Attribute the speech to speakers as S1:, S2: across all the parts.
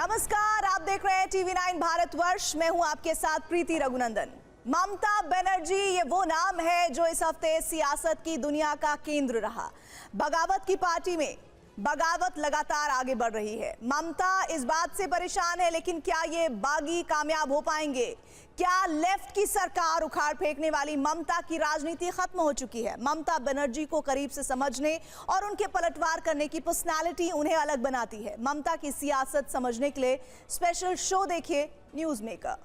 S1: नमस्कार, आप देख रहे हैं TV9 भारतवर्ष। मैं हूं आपके साथ प्रीति रघुनंदन। ममता बनर्जी ये वो नाम है जो इस हफ्ते सियासत की दुनिया का केंद्र रहा। बगावत की पार्टी में बगावत लगातार आगे बढ़ रही है। ममता इस बात से परेशान है, लेकिन क्या ये बागी कामयाब हो पाएंगे? क्या लेफ्ट की सरकार उखाड़ फेंकने वाली ममता की राजनीति खत्म हो चुकी है? ममता बनर्जी को करीब से समझने और उनके पलटवार करने की पर्सनालिटी उन्हें अलग बनाती है। ममता की सियासत समझने के लिए स्पेशल शो देखिए न्यूज मेकर।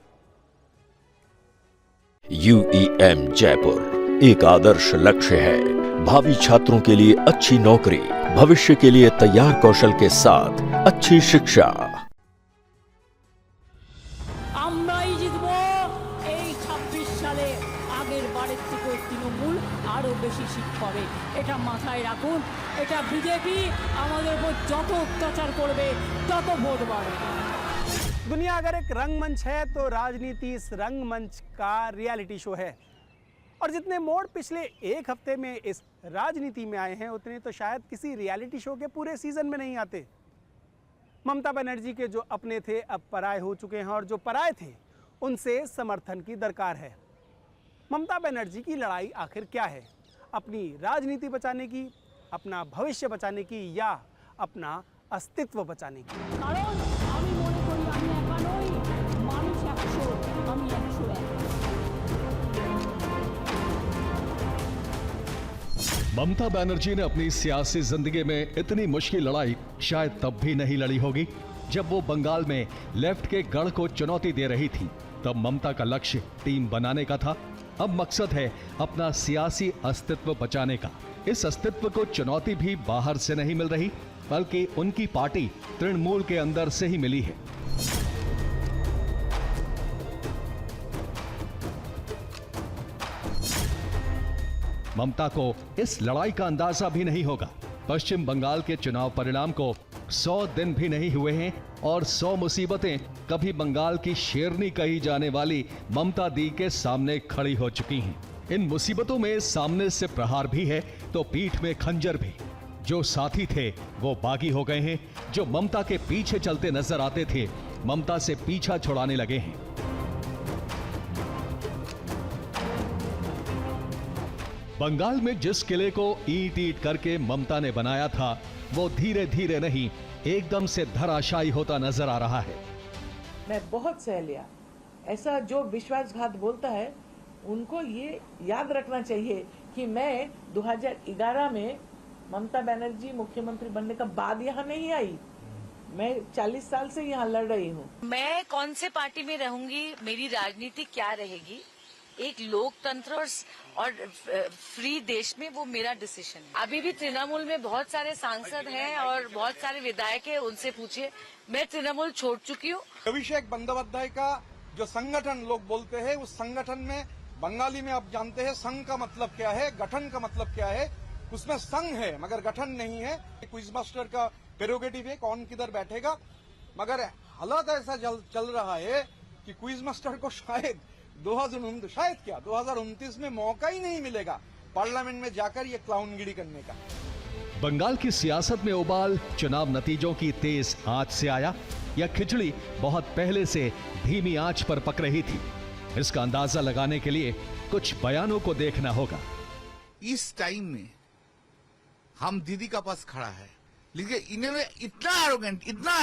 S2: UEM जयपुर एक आदर्श लक्ष्य है। भावी छात्रों के लिए अच्छी नौकरी, भविष्य के लिए तैयार कौशल के साथ अच्छी शिक्षा।
S3: আমরাই জিতবো এই 26 সালে আগের বারের থেকে তৃণমূল আরো বেশি সিট পাবে, এটা মাথায় রাখুন। এটা বিজেপি আমাদের উপর যত অত্যাচার করবে তত ভোট বাড়বে।
S4: दुनिया अगर एक रंगमंच है तो राजनीति इस रंगमंच का रियलिटी शो है। और जितने मोड़ पिछले एक हफ्ते में इस राजनीति में आए हैं, उतने तो शायद किसी रियलिटी शो के पूरे सीजन में नहीं आते। ममता बनर्जी के जो अपने थे अब पराये हो चुके हैं, और जो पराये थे उनसे समर्थन की दरकार है। ममता बनर्जी की लड़ाई आखिर क्या है? अपनी राजनीति बचाने की, अपना भविष्य बचाने की, या अपना अस्तित्व बचाने की?
S3: কারণ আমি মনে করি আমি একা নই, মানুষ 100, আমি 101।
S5: ममता बनर्जी ने अपनी सियासी जिंदगी में इतनी मुश्किल लड़ाई शायद तब भी नहीं लड़ी होगी जब वो बंगाल में लेफ्ट के गढ़ को चुनौती दे रही थी। तब ममता का लक्ष्य टीम बनाने का था। अब मकसद है अपना सियासी अस्तित्व बचाने का। इस अस्तित्व को चुनौती भी बाहर से नहीं मिल रही, बल्कि उनकी पार्टी तृणमूल के अंदर से ही मिली है। ममता को इस लड़ाई का अंदाजा भी नहीं होगा। पश्चिम बंगाल के चुनाव परिणाम को 100 दिन भी नहीं हुए हैं और 100 मुसीबतें कभी बंगाल की शेरनी कही जाने वाली ममता दी के सामने खड़ी हो चुकी हैं। इन मुसीबतों में सामने से प्रहार भी है तो पीठ में खंजर भी। जो साथी थे वो बागी हो गए हैं। जो ममता के पीछे चलते नजर आते थे, ममता से पीछा छुड़ाने लगे हैं। बंगाल में जिस किले को ईंट ईंट करके ममता ने बनाया था, वो धीरे धीरे नहीं एकदम से धराशायी होता नजर आ रहा है।
S6: मैं बहुत सह लिया। ऐसा जो विश्वासघात बोलता है उनको ये याद रखना चाहिए कि मैं 2011 में ममता बनर्जी मुख्यमंत्री बनने का बाद यहाँ नहीं आई। मैं 40 साल से यहाँ लड़ रही हूँ।
S7: मैं कौन से पार्टी में रहूंगी, मेरी राजनीति क्या रहेगी, एक लोकतंत्र और फ्री देश में वो मेरा डिसीजन है। अभी भी तृणमूल में बहुत सारे सांसद हैं और बहुत सारे विधायक हैं, उनसे पूछिए। मैं तृणमूल छोड़ चुकी हूँ।
S8: अभिषेक बंदोपाध्याय का जो संगठन लोग बोलते हैं, उस संगठन में बंगाली में आप जानते हैं संघ का मतलब क्या है, गठन का मतलब क्या है। उसमें संघ है मगर गठन नहीं है। क्विज मास्टर का प्रेरोगेटिव है कौन किधर बैठेगा, मगर हालात ऐसा चल रहा है कि क्विज मास्टर को शायद 2029 में मौका ही नहीं मिलेगा पार्लियामेंट में जाकर ये क्लाउनगिरी करने का।
S5: बंगाल की सियासत में उबाल चुनाव नतीजों की तेज आंच से आया या खिचड़ी बहुत पहले से धीमी आंच पर पक रही थी? इसका अंदाजा लगाने के लिए कुछ बयानों को देखना होगा।
S9: इस टाइम में हम दीदी का पास खड़ा है, लेकिन इन्हें इतना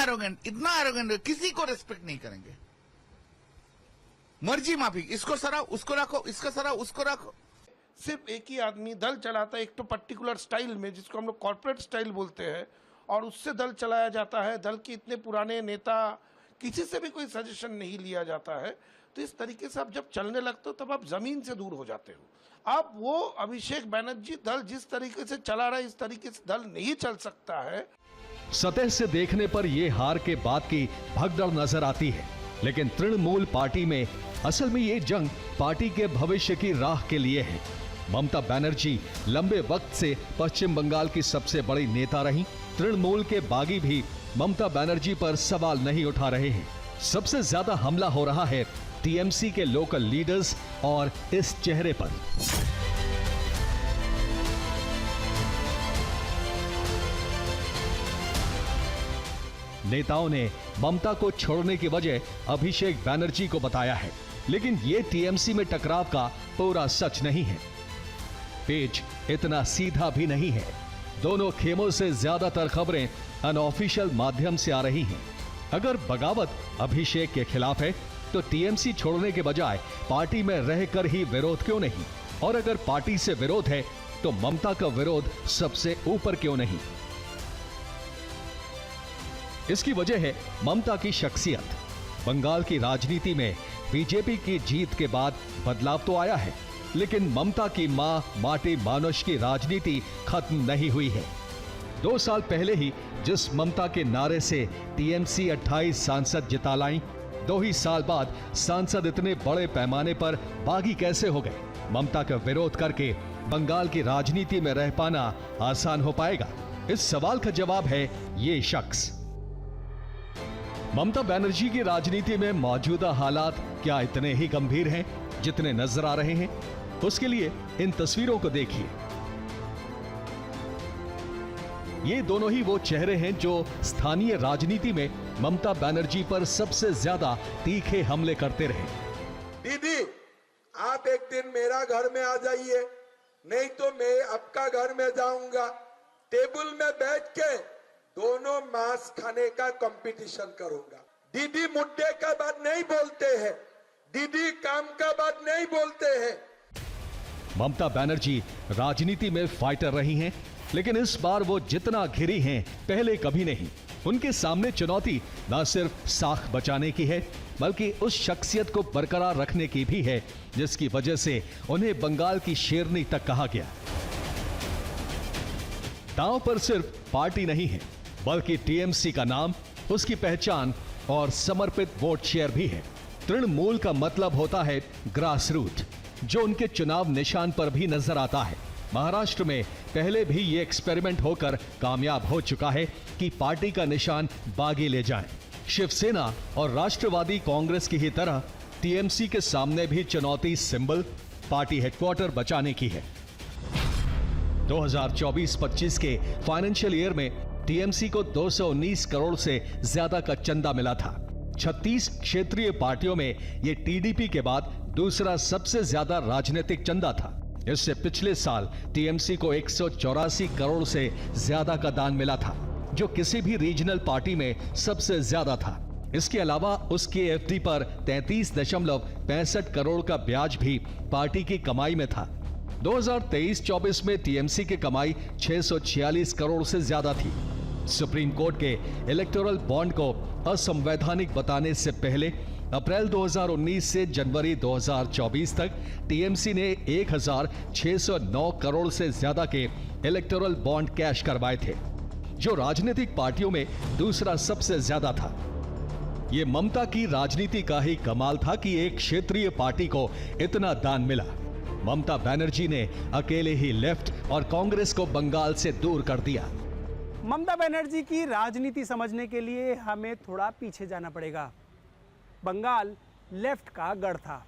S9: एरोगेंट किसी को रेस्पेक्ट नहीं करेंगे। मर्जी माफी, इसको सराओ, उसको रखो, इसको सराओ, उसको रखो।
S10: सिर्फ एक ही आदमी दल चलाता है, एक तो पर्टिकुलर स्टाइल में जिसको हम लोग कॉर्पोरेट स्टाइल बोलते हैं, और उससे दल चलाया जाता है। दल के इतने पुराने नेता, किसी से भी कोई सजेशन नहीं लिया जाता है। तो इस तरीके से आप जब चलने लगते हो तब आप जमीन से दूर हो जाते हो। आप वो अभिषेक बनर्जी दल जिस तरीके से चला रहा है, इस तरीके से दल नहीं चल सकता है।
S5: सतह से देखने पर यह हार के बाद की भगदड़ नजर आती है, लेकिन तृणमूल पार्टी में असल में ये जंग पार्टी के भविष्य की राह के लिए है। ममता बनर्जी लंबे वक्त से पश्चिम बंगाल की सबसे बड़ी नेता रही। तृणमूल के बागी भी ममता बनर्जी पर सवाल नहीं उठा रहे हैं। सबसे ज्यादा हमला हो रहा है टीएमसी के लोकल लीडर्स और इस चेहरे पर। नेताओं ने ममता को छोड़ने की वजह अभिषेक बैनर्जी को बताया है, लेकिन ये टीएमसी में टकराव का पूरा सच नहीं है। पेज इतना सीधा भी नहीं है। दोनों खेमों से ज्यादातर खबरें अनऑफिशियल माध्यम से आ रही हैं। अगर बगावत अभिषेक के खिलाफ है तो टीएमसी छोड़ने के बजाय पार्टी में रहकर ही विरोध क्यों नहीं, और अगर पार्टी से विरोध है तो ममता का विरोध सबसे ऊपर क्यों नहीं। इसकी वजह है ममता की शख्सियत। बंगाल की राजनीति में बीजेपी की जीत के बाद बदलाव तो आया है, लेकिन ममता की मां माटी मानुष की राजनीति खत्म नहीं हुई है। 2 साल पहले ही जिस ममता के नारे से टीएमसी 28 सांसद जिता लाई, 2 ही साल बाद सांसद इतने बड़े पैमाने पर बागी कैसे हो गए। ममता का विरोध करके बंगाल की राजनीति में रह पाना आसान हो पाएगा? इस सवाल का जवाब है ये शख्स। ममता बनर्जी की राजनीति में मौजूदा हालात क्या इतने ही गंभीर हैं जितने नजर आ रहे हैं? उसके लिए इन तस्वीरों को देखिए। ये दोनों ही वो चेहरे हैं जो स्थानीय राजनीति में ममता बनर्जी पर सबसे ज्यादा तीखे हमले करते रहे।
S11: दीदी, आप एक दिन मेरा घर में आ जाइए, नहीं तो मैं आपका घर में जाऊंगा। टेबल में बैठ के दोनों मांस खाने का कंपटीशन करूंगा। दीदी मुद्दे का बात नहीं बोलते हैं, दीदी काम का बात नहीं बोलते हैं।
S5: ममता बनर्जी राजनीति में फाइटर रही हैं, लेकिन इस बार वो जितना घिरी हैं पहले कभी नहीं। उनके सामने चुनौती न सिर्फ साख बचाने की है, बल्कि उस शख्सियत को बरकरार रखने की भी है जिसकी वजह से उन्हें बंगाल की शेरनी तक कहा गया। दांव पर सिर्फ पार्टी नहीं है, बल्कि टीएमसी का नाम, उसकी पहचान और समर्पित वोट शेयर भी है। तृणमूल का मतलब होता है ग्रास रूट, जो उनके चुनाव निशान पर भी नजर आता है। महाराष्ट्र में पहले भी ये एक्सपेरिमेंट होकर कामयाब हो चुका है कि पार्टी का निशान बागी ले जाएं। शिवसेना और राष्ट्रवादी कांग्रेस की ही तरह टीएमसी के सामने भी चुनौती सिंबल, पार्टी हेडक्वार्टर बचाने की है। 2024-25 के फाइनेंशियल ईयर में टीएमसी को 219 करोड़ से ज्यादा का चंदा मिला था। 36 क्षेत्रीय पार्टियों में यह टीडीपी के बाद दूसरा सबसे ज्यादा राजनीतिक चंदा था। इससे पिछले साल टीएमसी को 184 करोड़ से ज्यादा का दान मिला था, जो किसी भी रीजनल पार्टी में सबसे ज्यादा था। इसके अलावा उसके एफडी पर 33.65 करोड़ का ब्याज भी पार्टी की कमाई में था। 2023-24 में टीएमसी की कमाई 646 करोड़ से ज्यादा थी। सुप्रीम कोर्ट के इलेक्टोरल बॉन्ड को असंवैधानिक बताने से पहले अप्रैल 2019 से जनवरी 2024 तक टीएमसी ने 1609 करोड़ से ज्यादा के इलेक्टोरल बॉन्ड कैश करवाए थे, जो राजनीतिक पार्टियों में दूसरा सबसे ज्यादा था। यह ममता की राजनीति का ही कमाल था कि एक क्षेत्रीय पार्टी को इतना दान मिला। ममता बनर्जी ने अकेले ही लेफ्ट और कांग्रेस को बंगाल से दूर कर दिया।
S4: ममता बनर्जी की राजनीति समझने के लिए हमें थोड़ा पीछे जाना पड़ेगा। बंगाल लेफ्ट का गढ़ था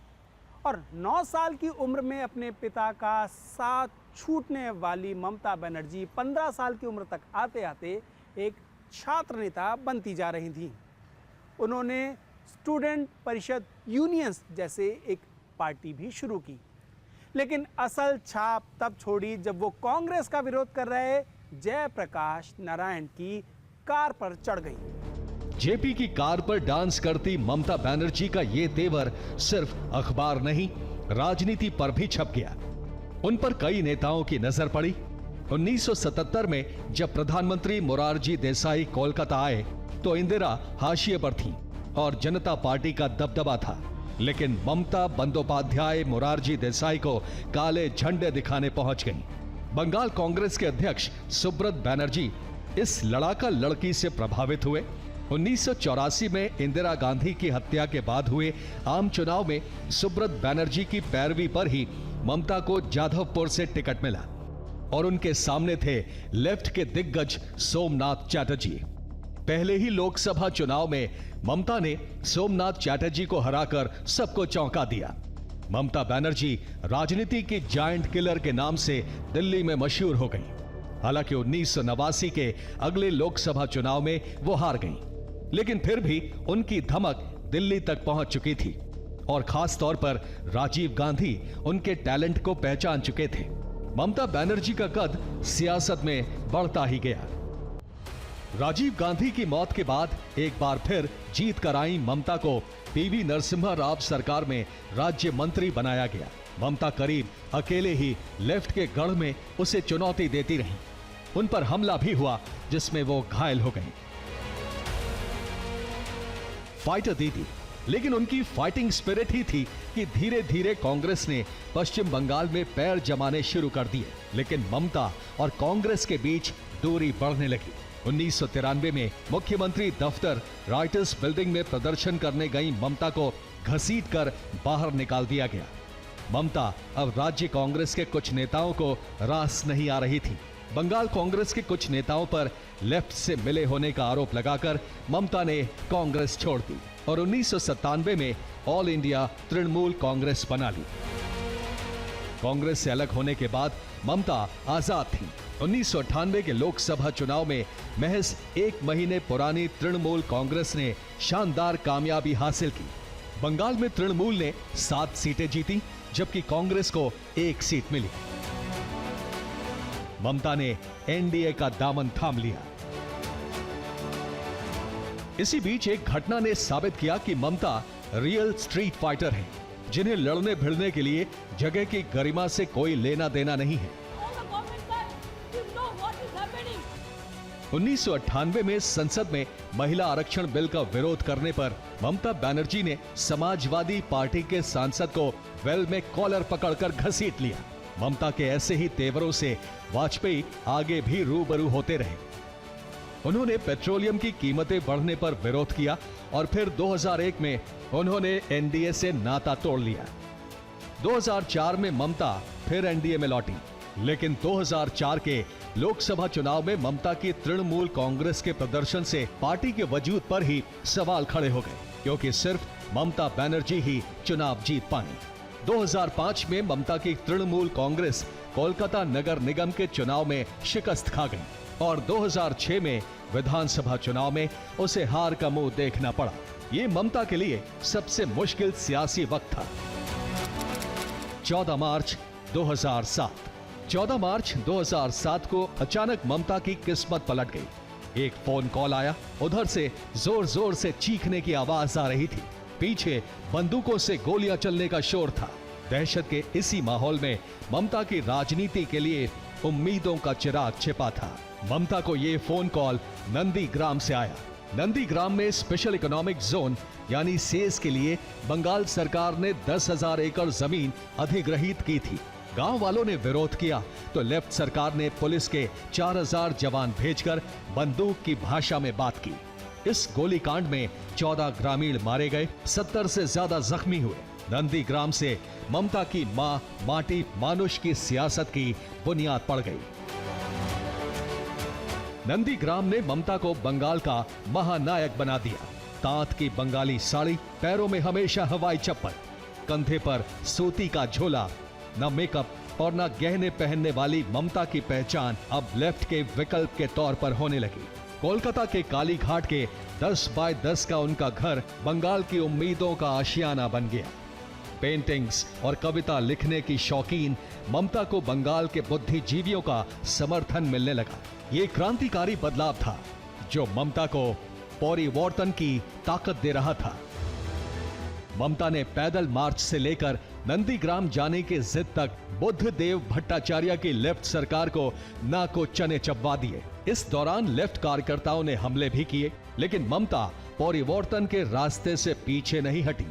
S4: और 9 साल की उम्र में अपने पिता का साथ छूटने वाली ममता बनर्जी 15 साल की उम्र तक आते आते एक छात्र नेता बनती जा रही थी। उन्होंने स्टूडेंट परिषद यूनियंस जैसे एक पार्टी भी शुरू की, लेकिन असल छाप तब छोड़ी जब वो कांग्रेस का विरोध कर रहे जयप्रकाश नारायण की कार पर चढ़ गई।
S5: जेपी की कार पर डांस करती ममता बनर्जी का ये तेवर सिर्फ अखबार नहीं, राजनीति पर भी छप गया। उन पर कई नेताओं की नजर पड़ी। 1977 में जब प्रधानमंत्री मोरारजी देसाई कोलकाता आए तो इंदिरा हाशिए पर थी और जनता पार्टी का दबदबा था, लेकिन ममता बंदोपाध्याय मोरारजी देसाई को काले झंडे दिखाने पहुंच गई। बंगाल कांग्रेस के अध्यक्ष सुब्रत बनर्जी इस लड़ाका लड़की से प्रभावित हुए। 1984 में इंदिरा गांधी की हत्या के बाद हुए आम चुनाव में सुब्रत बनर्जी की पैरवी पर ही ममता को जाधवपुर से टिकट मिला और उनके सामने थे लेफ्ट के दिग्गज सोमनाथ चैटर्जी। पहले ही लोकसभा चुनाव में ममता ने सोमनाथ चैटर्जी को हराकर सबको चौंका दिया। ममता बनर्जी राजनीति की जायंट किलर के नाम से दिल्ली में मशहूर हो गई। हालांकि 1989 के अगले लोकसभा चुनाव में वो हार गईं। लेकिन फिर भी उनकी धमक दिल्ली तक पहुंच चुकी थी और खास तौर पर राजीव गांधी उनके टैलेंट को पहचान चुके थे। ममता बनर्जी का कद सियासत में बढ़ता ही गया। राजीव गांधी की मौत के बाद एक बार फिर जीत कर आई ममता को पीवी नरसिम्हा राव सरकार में राज्य मंत्री बनाया गया। ममता करीब अकेले ही लेफ्ट के गढ़ में उसे चुनौती देती रही। उन पर हमला भी हुआ जिसमें वो घायल हो गई। फाइटर दीदी, लेकिन उनकी फाइटिंग स्पिरिट ही थी कि धीरे धीरे कांग्रेस ने पश्चिम बंगाल में पैर जमाने शुरू कर दिए। लेकिन ममता और कांग्रेस के बीच दूरी बढ़ने लगी। 1993 में मुख्यमंत्री दफ्तर राइटर्स बिल्डिंग में प्रदर्शन करने गई ममता को घसीटकर बाहर निकाल दिया गया। ममता अब राज्य कांग्रेस के कुछ नेताओं को रास नहीं आ रही थी। बंगाल कांग्रेस के कुछ नेताओं पर लेफ्ट से मिले होने का आरोप लगाकर ममता ने कांग्रेस छोड़ दी और 1997 में ऑल इंडिया तृणमूल कांग्रेस बना ली। कांग्रेस से अलग होने के बाद ममता आजाद थी। 1998 के लोकसभा चुनाव में महज 1 महीने पुरानी तृणमूल कांग्रेस ने शानदार कामयाबी हासिल की। बंगाल में तृणमूल ने 7 सीटें जीती, जबकि कांग्रेस को 1 सीट मिली। ममता ने एनडीए का दामन थाम लिया। इसी बीच एक घटना ने साबित किया कि ममता रियल स्ट्रीट फाइटर हैं, जिन्हें लड़ने भिड़ने के लिए जगह की गरिमा से कोई लेना देना नहीं है। 1998 में संसद में महिला आरक्षण बिल का विरोध करने पर ममता बनर्जी ने समाजवादी पार्टी के सांसद को वेल में कॉलर पकड़कर घसीट लिया। ममता के ऐसे ही तेवरों से वाजपेयी आगे भी रूबरू होते रहे। उन्होंने पेट्रोलियम की कीमतें बढ़ने पर विरोध किया और फिर 2001 में उन्होंने एनडीए से नाता तोड़ लिया। 2004 में ममता फिर एनडीए में लौटी, लेकिन 2004 के लोकसभा चुनाव में ममता की तृणमूल कांग्रेस के प्रदर्शन से पार्टी के वजूद पर ही सवाल खड़े हो गए, क्योंकि सिर्फ ममता बनर्जी ही चुनाव जीत पाई। 2005 में ममता की तृणमूल कांग्रेस कोलकाता नगर निगम के चुनाव में शिकस्त खा गई और 2006 में विधानसभा चुनाव में उसे हार का मुंह देखना पड़ा। ये ममता के लिए सबसे मुश्किल सियासी वक्त था। 14 मार्च 2007 14 मार्च 2007 को अचानक ममता की किस्मत पलट गई। एक फोन कॉल आया, उधर से जोर जोर से चीखने की आवाज आ रही थी। पीछे बंदूकों से गोलियां चलने का शोर था। दहशत के इसी माहौल में ममता की राजनीति के लिए उम्मीदों का चिराग छिपा था। ममता को यह फोन कॉल नंदीग्राम से आया। नंदीग्राम में स्पेशल इकोनॉमिक जोन यानी सेस के लिए बंगाल सरकार ने 10,000 एकड़ जमीन अधिग्रहित की थी। गांव वालों ने विरोध किया तो लेफ्ट सरकार ने पुलिस के 4,000 जवान भेजकर बंदूक की भाषा में बात की। इस गोलीकांड में 14 ग्रामीण मारे गए, 70 से ज्यादा जख्मी हुए। नंदीग्राम से ममता की मां माटी मानुष की सियासत की बुनियाद पड़ गई। नंदीग्राम ने ममता को बंगाल का महानायक बना दिया। तांत की बंगाली साड़ी, पैरों में हमेशा हवाई चप्पल, कंधे पर सूती का झोला, न मेकअप और न गहने पहनने वाली ममता की पहचान अब लेफ्ट के विकल्प के तौर पर होने लगी। कोलकाता के काली घाट के 10 बाय 10 का उनका घर बंगाल की उम्मीदों का आशियाना बन गया। पेंटिंग्स और कविता लिखने की शौकीन ममता को बंगाल के बुद्धिजीवियों का समर्थन मिलने लगा। ये क्रांतिकारी बदलाव था जो ममता को परिवर्तन की ताकत दे रहा था। ममता ने पैदल मार्च से लेकर नंदीग्राम जाने की जिद तक बुद्ध देव भट्टाचार्य की लेफ्ट सरकार को नाको चने चबवा दिए। इस दौरान लेफ्ट कार्यकर्ताओं ने हमले भी किए, लेकिन ममता परिवर्तन के रास्ते से पीछे नहीं हटी।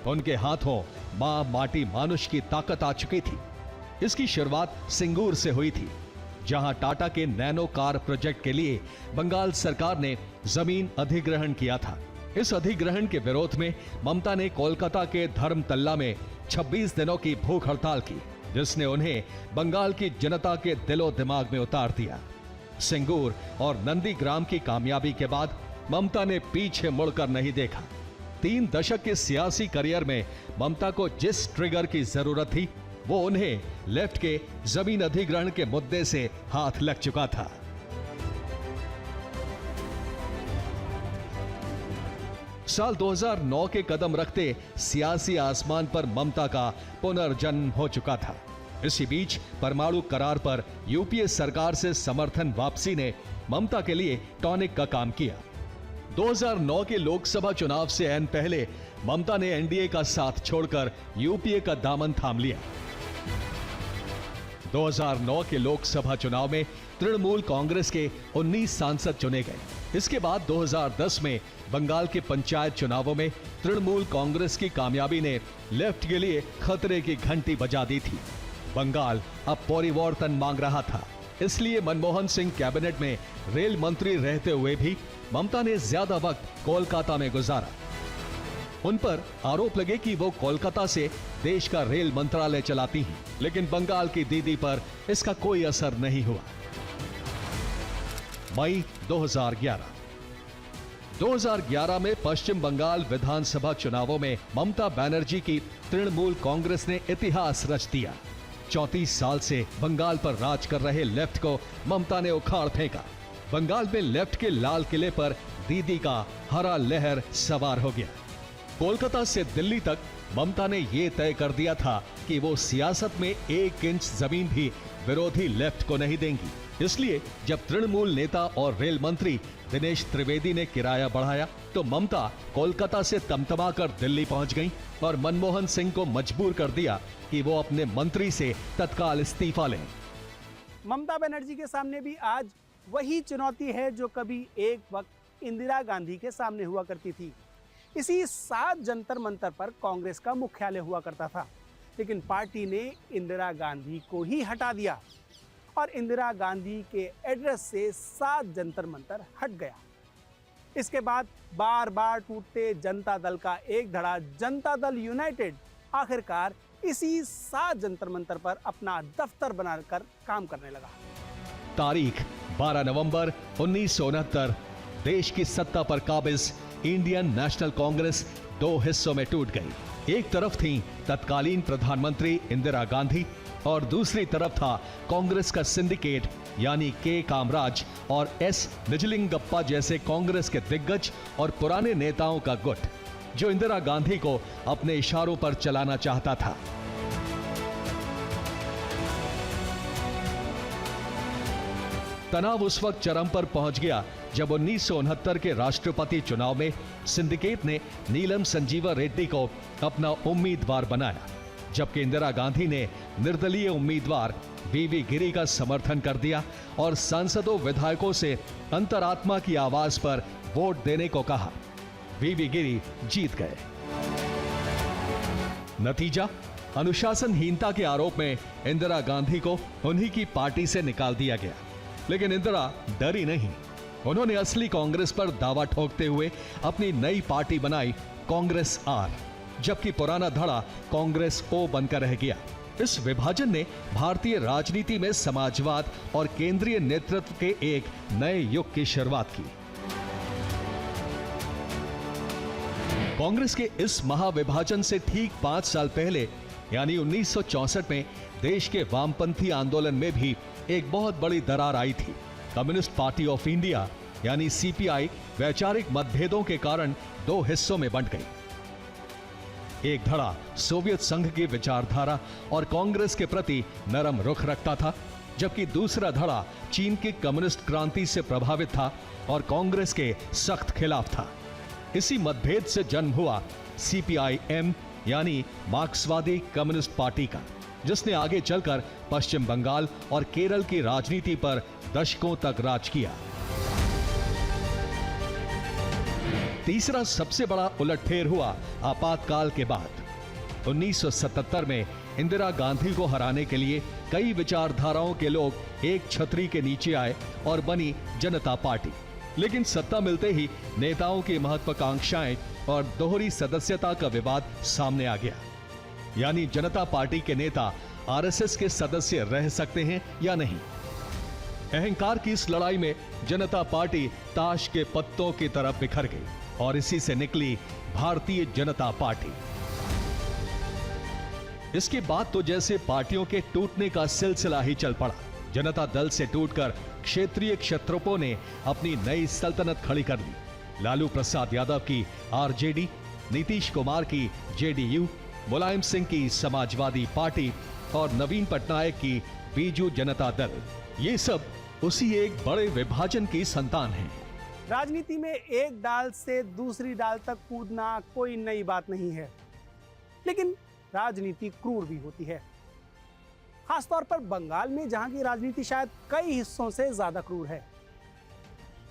S5: उनके हाथों मां माटी मानुष की ताकत आ चुकी थी। इसकी शुरुआत सिंगूर से हुई थी, जहां टाटा के नैनो कार प्रोजेक्ट के लिए बंगाल सरकार ने जमीन अधिग्रहण किया था। इस अधिग्रहण के विरोध में ममता ने कोलकाता के धर्मतल्ला में 26 दिनों की भूख हड़ताल की, जिसने उन्हें बंगाल की जनता के दिलो दिमाग में उतार दिया। सिंगूर और नंदीग्राम की कामयाबी के बाद ममता ने पीछे मुड़कर नहीं देखा। 3 दशक के सियासी करियर में ममता को जिस ट्रिगर की जरूरत थी, वो उन्हें लेफ्ट के जमीन अधिग्रहण के मुद्दे से हाथ लग चुका था। साल 2009 के कदम रखते सियासी आसमान पर ममता का पुनर्जन्म हो चुका था। इसी बीच परमाणु करार पर यूपीए सरकार से समर्थन वापसी ने ममता के लिए टॉनिक का काम किया। 2009 के लोकसभा चुनाव से ऐन पहले ममता ने एनडीए का साथ छोड़कर यूपीए का दामन थाम लिया। 2009 के लोकसभा चुनाव में तृणमूल कांग्रेस के 19 सांसद चुने गए। इसके बाद 2010 में बंगाल के पंचायत चुनावों में तृणमूल कांग्रेस की कामयाबी ने लेफ्ट के लिए खतरे की घंटी बजा दी थी। बंगाल अब परिवर्तन मांग रहा था, इसलिए मनमोहन सिंह कैबिनेट में रेल मंत्री रहते हुए भी ममता ने ज्यादा वक्त कोलकाता में गुजारा। उन पर आरोप लगे कि वो कोलकाता से देश का रेल मंत्रालय चलाती हैं, लेकिन बंगाल की दीदी पर इसका कोई असर नहीं हुआ। मई 2011 में पश्चिम बंगाल विधानसभा चुनावों में ममता बनर्जी की तृणमूल कांग्रेस ने इतिहास रच दिया। 34 साल से बंगाल पर राज कर रहे लेफ्ट को ममता ने उखाड़ फेंका। बंगाल में लेफ्ट के लाल किले पर दीदी का हरा लहर सवार हो गया। कोलकाता से दिल्ली तक ममता ने यह तय कर दिया था कि वो सियासत में 1 इंच जमीन भी विरोधी लेफ्ट को नहीं देंगी। इसलिए जब तृणमूल नेता और रेल मंत्री दिनेश त्रिवेदी ने किराया बढ़ाया तो ममता कोलकाता से तमतमा कर दिल्ली पहुंच गईं और मनमोहन सिंह को मजबूर कर दिया कि वो अपने मंत्री से तत्काल इस्तीफा लें।
S4: ममता बनर्जी के सामने भी आज वही चुनौती है जो कभी एक वक्त इंदिरा गांधी के सामने हुआ करती थी। इसी 7 जंतर मंतर पर कांग्रेस का मुख्यालय हुआ करता था, लेकिन पार्टी ने इंदिरा गांधी को ही हटा दिया और इंदिरा गांधी के एड्रेस से 7 जंतर मंतर हट गया। इसके बाद बार बार टूटते जनता दल का एक धड़ा जनता दल यूनाइटेड आखिरकार इसी 7 जंतर मंतर पर अपना दफ्तर बनाकर काम करने लगा।
S5: तारीख 12 नवंबर 1969, देश की सत्ता पर काबिज इंडियन नेशनल कांग्रेस 2 हिस्सों में टूट गई। एक तरफ थी तत्कालीन प्रधानमंत्री इंदिरा गांधी और दूसरी तरफ था कांग्रेस का सिंडिकेट यानी के कामराज और एस निजलिंगप्पा जैसे कांग्रेस के दिग्गज और पुराने नेताओं का गुट, जो इंदिरा गांधी को अपने इशारों पर चलाना चाहता था। तनाव उस वक्त चरम पर पहुंच गया जब 1969 के राष्ट्रपति चुनाव में सिंडिकेट ने नीलम संजीवा रेड्डी को अपना उम्मीदवार बनाया, जबकि इंदिरा गांधी ने निर्दलीय उम्मीदवार वीवी गिरी का समर्थन कर दिया और सांसदों विधायकों से अंतरात्मा की आवाज पर वोट देने को कहा। वीवी गिरी जीत गए। नतीजा, अनुशासनहीनता के आरोप में इंदिरा गांधी को उन्हीं की पार्टी से निकाल दिया गया। लेकिन इंदिरा डरी नहीं। उन्होंने असली कांग्रेस पर दावा ठोकते हुए अपनी नई पार्टी बनाई कांग्रेस आर, जबकि पुराना धड़ा कांग्रेस ओ बनकर रह गया। इस विभाजन ने भारतीय राजनीति में समाजवाद और केंद्रीय नेतृत्व के एक नए युग की शुरुआत की। कांग्रेस के इस महाविभाजन से ठीक 5 साल पहले यानी 1964 में देश के वामपंथी आंदोलन में भी एक बहुत बड़ी दरार आई थी। कम्युनिस्ट पार्टी ऑफ इंडिया यानी सीपीआई वैचारिक मतभेदों के कारण 2 हिस्सों में बंट गई। एक धड़ा सोवियत संघ की विचारधारा और कांग्रेस के प्रति नरम रुख रखता था, जबकि दूसरा धड़ा चीन की कम्युनिस्ट क्रांति से प्रभावित था और कांग्रेस के सख्त खिलाफ था। इसी मतभेद से जन्म हुआ सीपीआई-एम यानी मार्क्सवादी कम्युनिस्ट पार्टी का, जिसने आगे चलकर पश्चिम बंगाल और केरल की राजनीति पर दशकों तक राज किया। तीसरा सबसे बड़ा उलटफेर हुआ आपातकाल के बाद। 1977 में इंदिरा गांधी को हराने के लिए कई विचारधाराओं के लोग एक छतरी के नीचे आए और बनी जनता पार्टी। लेकिन सत्ता मिलते ही नेताओं की महत्वाकांक्षाएं और दोहरी सदस्यता का विवाद सामने आ गया। यानी जनता पार्टी के नेता आरएसएस के सदस्य रह सकते हैं या नहीं। अहंकार की इस लड़ाई में जनता पार्टी ताश के पत्तों की तरफ बिखर गई और इसी से निकली भारतीय जनता पार्टी। इसके बाद तो जैसे पार्टियों के टूटने का सिलसिला ही चल पड़ा। जनता दल से टूटकर क्षेत्रीय क्षत्रपों ने अपनी नई सल्तनत खड़ी कर ली। लालू प्रसाद यादव की आरजेडी, नीतीश कुमार की जेडीयू, मुलायम सिंह की समाजवादी पार्टी और नवीन पटनायक की बीजू जनता दल, ये सब उसी एक बड़े विभाजन की संतान हैं।
S4: राजनीति में एक डाल से दूसरी डाल तक कूदना कोई नई बात नहीं है, लेकिन राजनीति क्रूर भी होती है, खासतौर पर बंगाल में, जहां की राजनीति शायद कई हिस्सों से ज्यादा क्रूर है।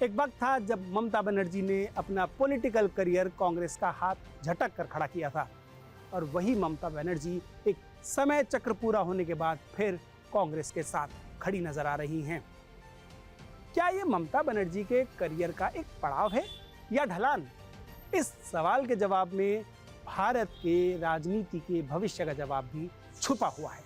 S4: एक वक्त था जब ममता बनर्जी ने अपना पॉलिटिकल करियर कांग्रेस का हाथ झटक कर खड़ा किया था, और वही ममता बनर्जी एक समय चक्र पूरा होने के बाद फिर कांग्रेस के साथ खड़ी नजर आ रही हैं। क्या ये ममता बनर्जी के करियर का एक पड़ाव है या ढलान? इस सवाल के जवाब में भारत के राजनीति के भविष्य का जवाब भी छुपा हुआ है।